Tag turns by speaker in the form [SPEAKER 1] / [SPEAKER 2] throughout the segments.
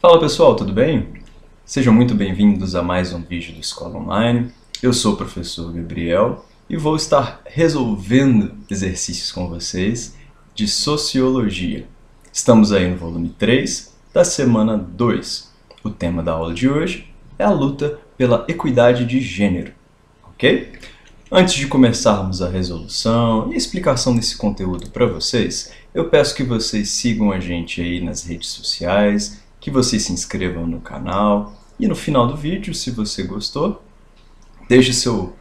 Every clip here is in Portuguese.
[SPEAKER 1] Fala pessoal, tudo bem? Sejam muito bem-vindos a mais um vídeo do Escola Online. Eu sou o professor Gabriel e vou estar resolvendo exercícios com vocês de Sociologia. Estamos aí no volume 3 da semana 2. O tema da aula de hoje é a luta pela equidade de gênero, ok? Antes de começarmos a resolução e a explicação desse conteúdo para vocês, eu peço que vocês sigam a gente aí nas redes sociais, que vocês se inscrevam no canal e no final do vídeo, se você gostou, deixe o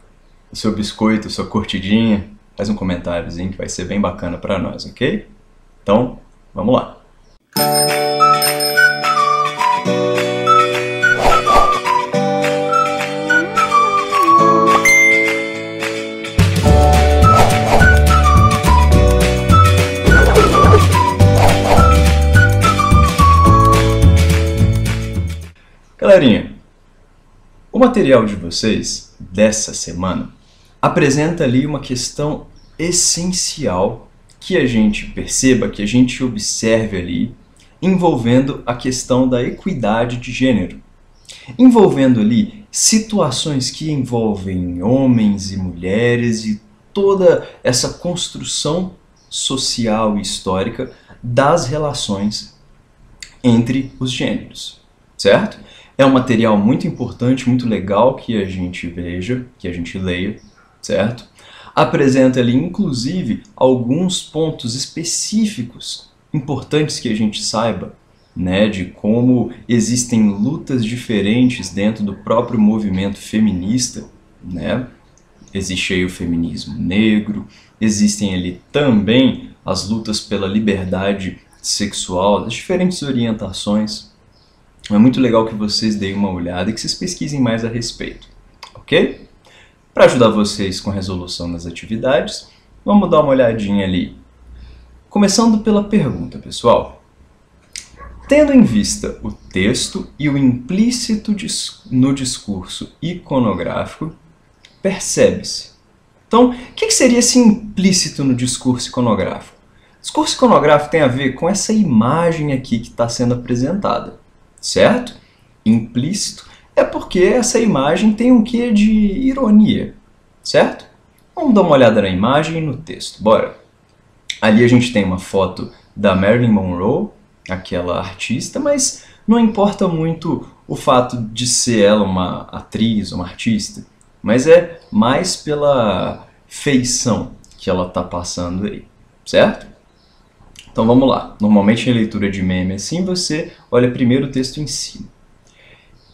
[SPEAKER 1] seu biscoito, sua curtidinha, faz um comentáriozinho que vai ser bem bacana para nós, ok? Então, vamos lá! Galerinha, o material de vocês dessa semana apresenta ali uma questão essencial que a gente perceba, que a gente observe ali, envolvendo a questão da equidade de gênero. Envolvendo ali situações que envolvem homens e mulheres e toda essa construção social e histórica das relações entre os gêneros, certo? É um material muito importante, muito legal que a gente veja, que a gente leia, certo? Apresenta ali, inclusive, alguns pontos específicos importantes que a gente saiba, né, de como existem lutas diferentes dentro do próprio movimento feminista, né? Existe aí o feminismo negro, existem ali também as lutas pela liberdade sexual, das diferentes orientações. É muito legal que vocês deem uma olhada e que vocês pesquisem mais a respeito, ok? Para ajudar vocês com a resolução das atividades, vamos dar uma olhadinha ali. Começando pela pergunta, pessoal. Tendo em vista o texto e o implícito no discurso iconográfico, percebe-se. Então, o que seria esse implícito no discurso iconográfico? O discurso iconográfico tem a ver com essa imagem aqui que está sendo apresentada. Certo? Implícito é porque essa imagem tem um quê de ironia, certo? Vamos dar uma olhada na imagem e no texto, bora! Ali a gente tem uma foto da Marilyn Monroe, aquela artista, mas não importa muito o fato de ser ela uma atriz, uma artista, mas é mais pela feição que ela está passando aí, certo? Então vamos lá. Normalmente em leitura de meme assim, você olha primeiro o texto em cima.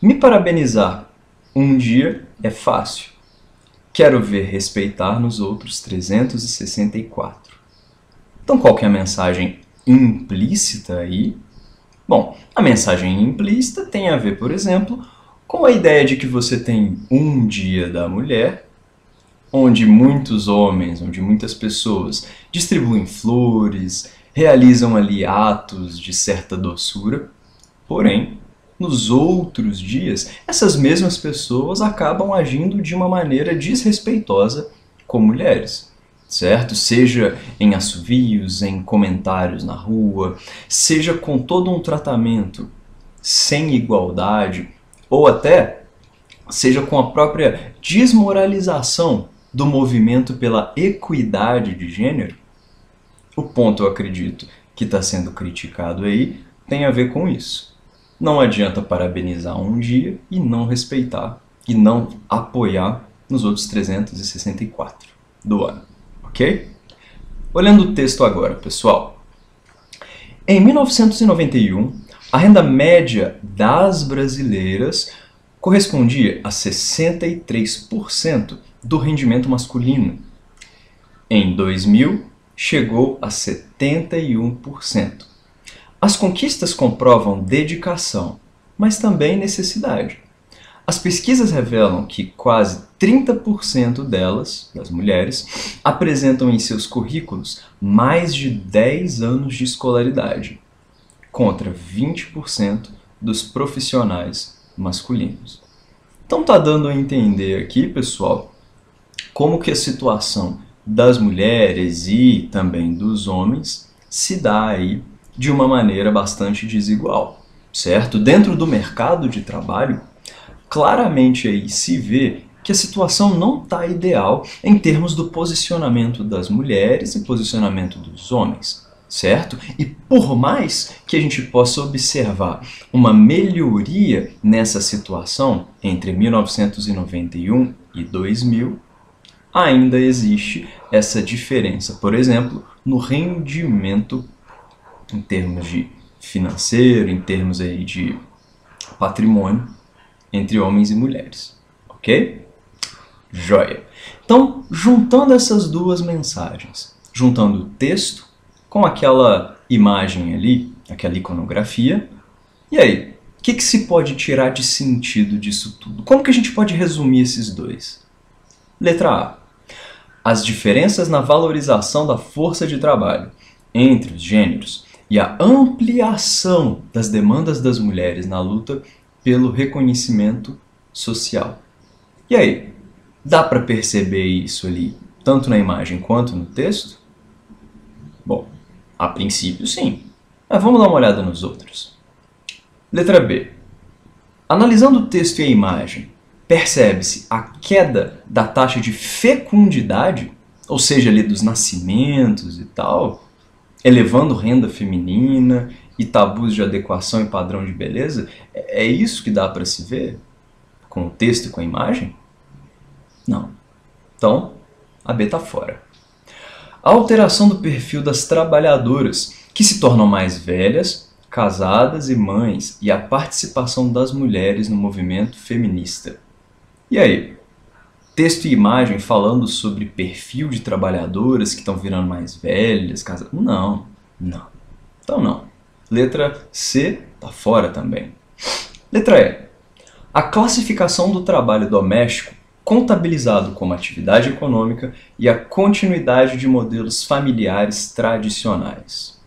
[SPEAKER 1] Me parabenizar um dia é fácil. Quero ver respeitar nos outros 364. Então qual que é a mensagem implícita aí? Bom, a mensagem implícita tem a ver, por exemplo, com a ideia de que você tem um dia da mulher, onde muitos homens, onde muitas pessoas distribuem flores, realizam ali atos de certa doçura, porém, nos outros dias, essas mesmas pessoas acabam agindo de uma maneira desrespeitosa com mulheres, certo? Seja em assovios, em comentários na rua, seja com todo um tratamento sem igualdade, ou até seja com a própria desmoralização do movimento pela equidade de gênero. O ponto, eu acredito, que está sendo criticado aí tem a ver com isso. Não adianta parabenizar um dia e não respeitar e não apoiar nos outros 364 do ano, ok? Olhando o texto agora, pessoal. Em 1991, a renda média das brasileiras correspondia a 63% do rendimento masculino. Em 2000, chegou a 71%. As conquistas comprovam dedicação, mas também necessidade. As pesquisas revelam que quase 30% delas, das mulheres, apresentam em seus currículos mais de 10 anos de escolaridade, contra 20% dos profissionais masculinos. Então tá dando a entender aqui, pessoal, como que a situação das mulheres e também dos homens se dá aí de uma maneira bastante desigual, certo? Dentro do mercado de trabalho, claramente aí se vê que a situação não está ideal em termos do posicionamento das mulheres e posicionamento dos homens, certo? E por mais que a gente possa observar uma melhoria nessa situação entre 1991 e 2000, ainda existe essa diferença, por exemplo, no rendimento em termos de financeiro, em termos aí de patrimônio entre homens e mulheres, ok? Joia! Então, juntando essas duas mensagens, juntando o texto com aquela imagem ali, aquela iconografia, e aí, o que se pode tirar de sentido disso tudo? Como que a gente pode resumir esses dois? Letra A. As diferenças na valorização da força de trabalho entre os gêneros e a ampliação das demandas das mulheres na luta pelo reconhecimento social. E aí, dá para perceber isso ali, tanto na imagem quanto no texto? Bom, a princípio sim, mas vamos dar uma olhada nos outros. Letra B. Analisando o texto e a imagem, percebe-se a queda da taxa de fecundidade, ou seja, ali dos nascimentos e tal, elevando renda feminina e tabus de adequação e padrão de beleza? É isso que dá para se ver com o texto e com a imagem? Não. Então, a B está fora. A alteração do perfil das trabalhadoras, que se tornam mais velhas, casadas e mães, e a participação das mulheres no movimento feminista. E aí? Texto e imagem falando sobre perfil de trabalhadoras que estão virando mais velhas, casadas? Não. Então não. Letra C está fora também. Letra E. A classificação do trabalho doméstico contabilizado como atividade econômica e a continuidade de modelos familiares tradicionais.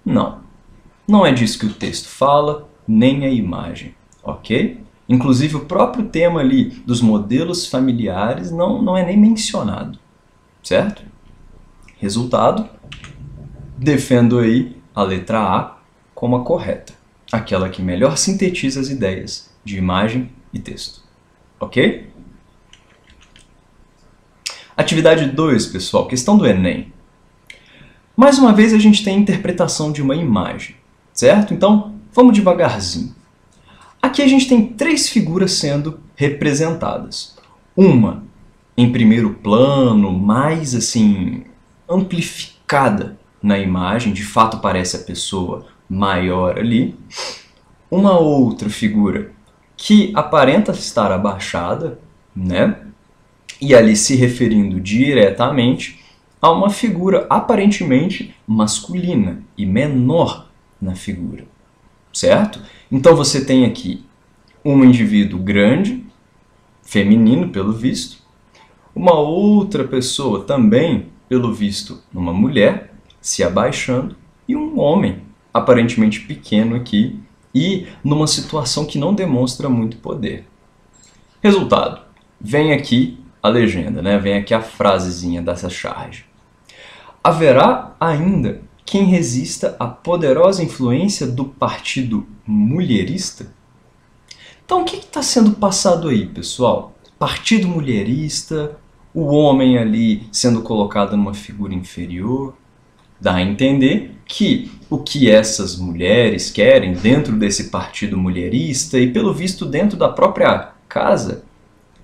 [SPEAKER 1] Não é disso que o texto fala, nem a imagem, ok? Inclusive o próprio tema ali dos modelos familiares não é nem mencionado, certo? Resultado, defendo aí a letra A como a correta, aquela que melhor sintetiza as ideias de imagem e texto, ok? Atividade 2, pessoal, questão do Enem. Mais uma vez a gente tem a interpretação de uma imagem, certo? Então, vamos devagarzinho. Aqui a gente tem 3 figuras sendo representadas. Uma em primeiro plano, mais assim, amplificada na imagem, de fato parece a pessoa maior ali. Uma outra figura que aparenta estar abaixada, né? E ali se referindo diretamente a uma figura aparentemente masculina e menor na figura, certo? Então você tem aqui um indivíduo grande, feminino pelo visto, uma outra pessoa também, pelo visto, uma mulher, se abaixando, e um homem aparentemente pequeno aqui e numa situação que não demonstra muito poder. Resultado, vem aqui a legenda, né? Vem aqui a frasezinha dessa charge. Haverá ainda quem resista à poderosa influência do partido mulherista? Então o que está sendo passado aí, pessoal? Partido mulherista, o homem ali sendo colocado numa figura inferior. Dá a entender que o que essas mulheres querem dentro desse partido mulherista e pelo visto dentro da própria casa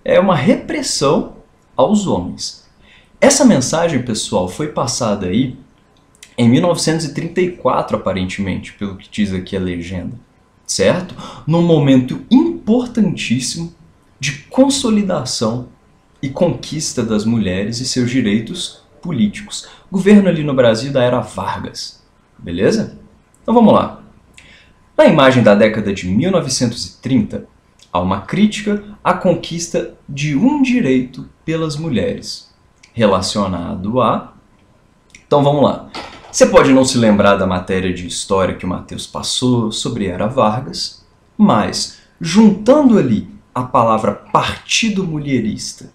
[SPEAKER 1] é uma repressão aos homens. Essa mensagem, pessoal, foi passada aí em 1934, aparentemente, pelo que diz aqui a legenda, certo? Num momento importantíssimo de consolidação e conquista das mulheres e seus direitos políticos. Governo ali no Brasil da era Vargas, beleza? Então vamos lá. Na imagem da década de 1930, há uma crítica à conquista de um direito pelas mulheres, relacionado a... Então vamos lá. Você pode não se lembrar da matéria de história que o Matheus passou sobre Era Vargas, mas juntando ali a palavra partido mulherista,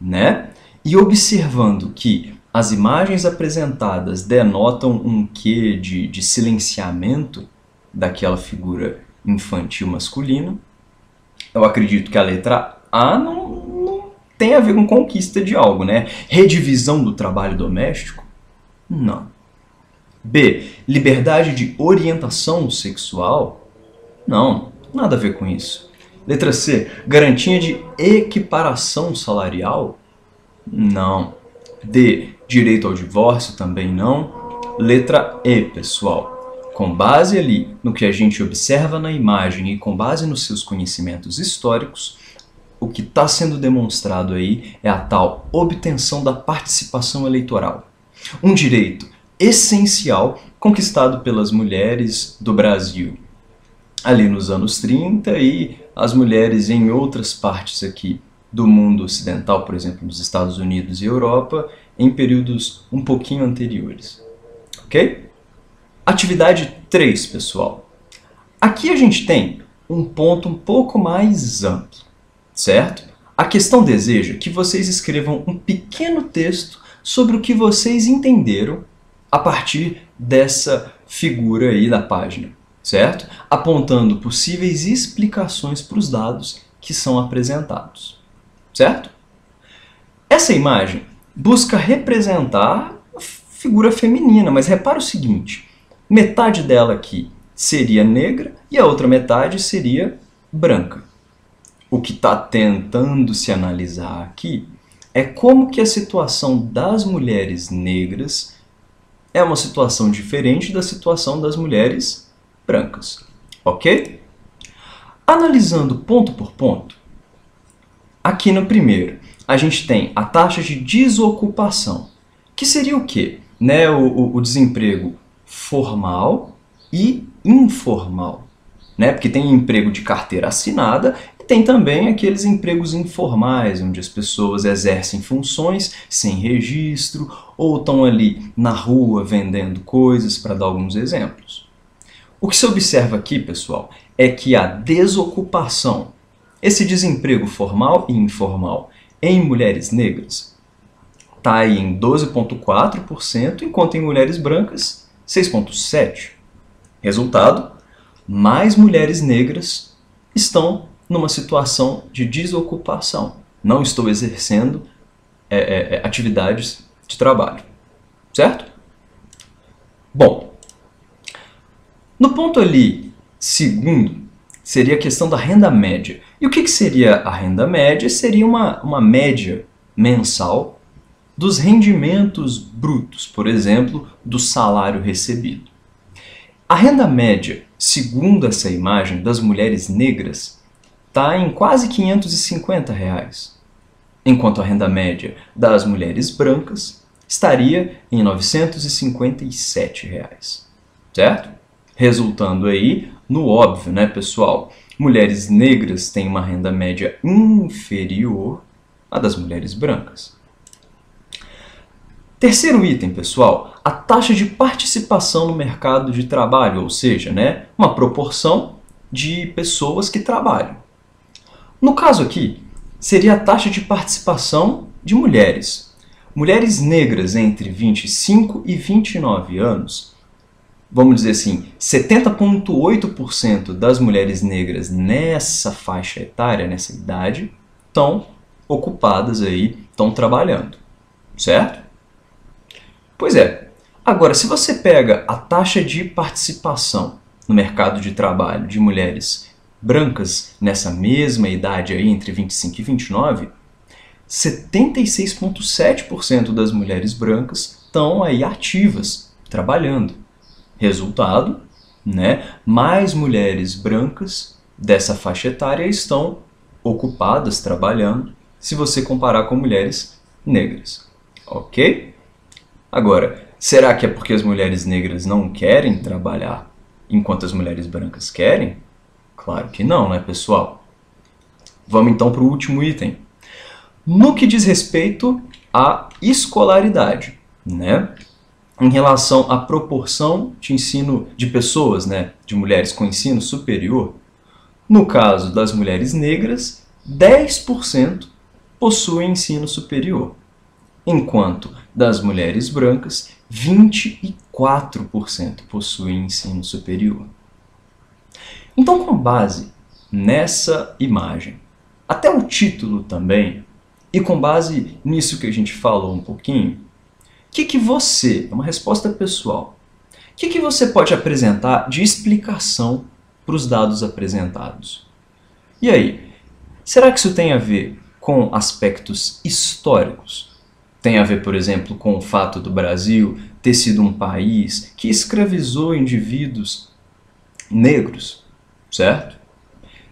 [SPEAKER 1] né? E observando que as imagens apresentadas denotam um quê de silenciamento daquela figura infantil masculina. Eu acredito que a letra A não tem a ver com conquista de algo, né? Redivisão do trabalho doméstico? Não. B. Liberdade de orientação sexual? Não, nada a ver com isso. Letra C. Garantia de equiparação salarial? Não. D. Direito ao divórcio? Também não. Letra E, pessoal. Com base ali no que a gente observa na imagem e com base nos seus conhecimentos históricos, o que está sendo demonstrado aí é a tal obtenção da participação eleitoral. Um direito essencial conquistado pelas mulheres do Brasil ali nos anos 30 e as mulheres em outras partes aqui do mundo ocidental, por exemplo, nos Estados Unidos e Europa, em períodos um pouquinho anteriores. Ok? Atividade 3, pessoal. Aqui a gente tem um ponto um pouco mais amplo, certo? A questão deseja que vocês escrevam um pequeno texto sobre o que vocês entenderam a partir dessa figura aí da página, certo? Apontando possíveis explicações para os dados que são apresentados, certo? Essa imagem busca representar a figura feminina, mas repara o seguinte, metade dela aqui seria negra e a outra metade seria branca. O que está tentando se analisar aqui é como que a situação das mulheres negras é uma situação diferente da situação das mulheres brancas, ok? Analisando ponto por ponto, aqui no primeiro, a gente tem a taxa de desocupação, que seria o quê? Né? O desemprego formal e informal, né? Porque tem emprego de carteira assinada e tem também aqueles empregos informais, onde as pessoas exercem funções sem registro ou estão ali na rua vendendo coisas, para dar alguns exemplos. O que se observa aqui, pessoal, é que a desocupação, esse desemprego formal e informal em mulheres negras, está aí em 12,4%, enquanto em mulheres brancas, 6,7%. Resultado, mais mulheres negras estão numa situação de desocupação. Não estou exercendo atividades de trabalho, certo? Bom, no ponto ali segundo, seria a questão da renda média. E o que seria a renda média? Seria uma média mensal dos rendimentos brutos, por exemplo, do salário recebido. A renda média, segundo essa imagem, das mulheres negras está em quase R$550, enquanto a renda média das mulheres brancas estaria em R$957, certo? Resultando aí no óbvio, né, pessoal? Mulheres negras têm uma renda média inferior à das mulheres brancas. Terceiro item, pessoal, a taxa de participação no mercado de trabalho, ou seja, né, uma proporção de pessoas que trabalham. No caso aqui, seria a taxa de participação de mulheres. Mulheres negras entre 25 e 29 anos, vamos dizer assim, 70,8% das mulheres negras nessa faixa etária, nessa idade, estão ocupadas aí, estão trabalhando, certo? Pois é. Agora, se você pega a taxa de participação no mercado de trabalho de mulheres brancas nessa mesma idade aí, entre 25 e 29, 76,7% das mulheres brancas estão aí ativas, trabalhando. Resultado, né? Mais mulheres brancas dessa faixa etária estão ocupadas, trabalhando, se você comparar com mulheres negras. Ok? Agora, será que é porque as mulheres negras não querem trabalhar enquanto as mulheres brancas querem? Claro que não, né, pessoal? Vamos então para o último item. No que diz respeito à escolaridade, né? Em relação à proporção de ensino de pessoas, né, de mulheres com ensino superior, no caso das mulheres negras, 10% possuem ensino superior, enquanto das mulheres brancas, 24% possuem ensino superior. Então, com base nessa imagem, até o título também, e com base nisso que a gente falou um pouquinho, o que você, é uma resposta pessoal, o que você pode apresentar de explicação para os dados apresentados? E aí, será que isso tem a ver com aspectos históricos? Tem a ver, por exemplo, com o fato do Brasil ter sido um país que escravizou indivíduos negros, certo?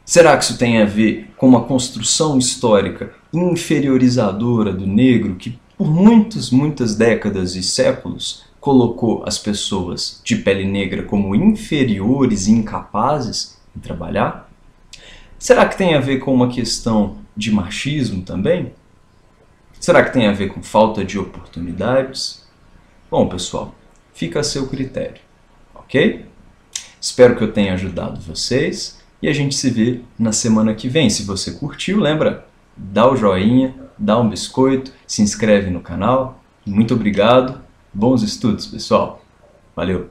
[SPEAKER 1] Será que isso tem a ver com uma construção histórica inferiorizadora do negro que por muitas décadas e séculos colocou as pessoas de pele negra como inferiores e incapazes em trabalhar? Será que tem a ver com uma questão de machismo também? Será que tem a ver com falta de oportunidades? Bom, pessoal, fica a seu critério, ok? Espero que eu tenha ajudado vocês e a gente se vê na semana que vem. Se você curtiu, lembra, dá o joinha, dá um biscoito, se inscreve no canal. Muito obrigado, bons estudos, pessoal. Valeu!